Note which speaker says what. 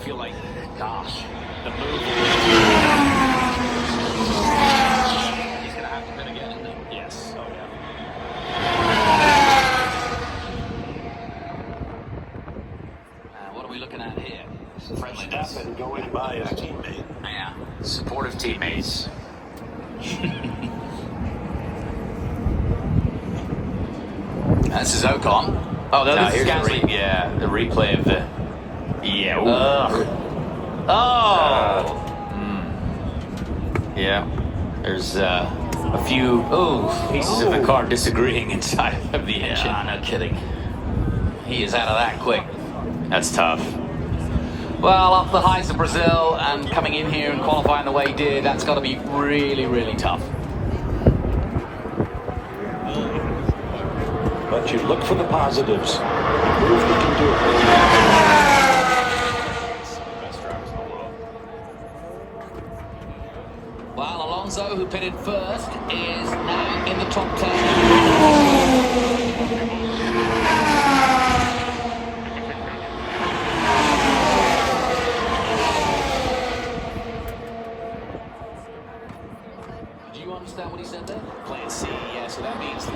Speaker 1: feel like, gosh, the move. He's going to have to pin again, isn't he? Yes. Oh, yeah. What are we looking at here? Friendliness.
Speaker 2: Verstappen going by his teammate.
Speaker 1: Yeah. Supportive teammates. This is Ocon. Oh, no, this is Gasly.
Speaker 3: Yeah, the replay of the... Yeah. Yeah. There's a few pieces of the car disagreeing inside of the engine.
Speaker 1: Yeah, no kidding. He is out of that quick.
Speaker 3: That's tough.
Speaker 1: Well, up the highs of Brazil and coming in here and qualifying the way he did, that's got to be really, really tough.
Speaker 2: But you look for the positives. Prove you can do it.
Speaker 1: Well, Alonso, who pitted first, is now in the top 10. Do you understand what he said there? Plan C, yeah, so that means...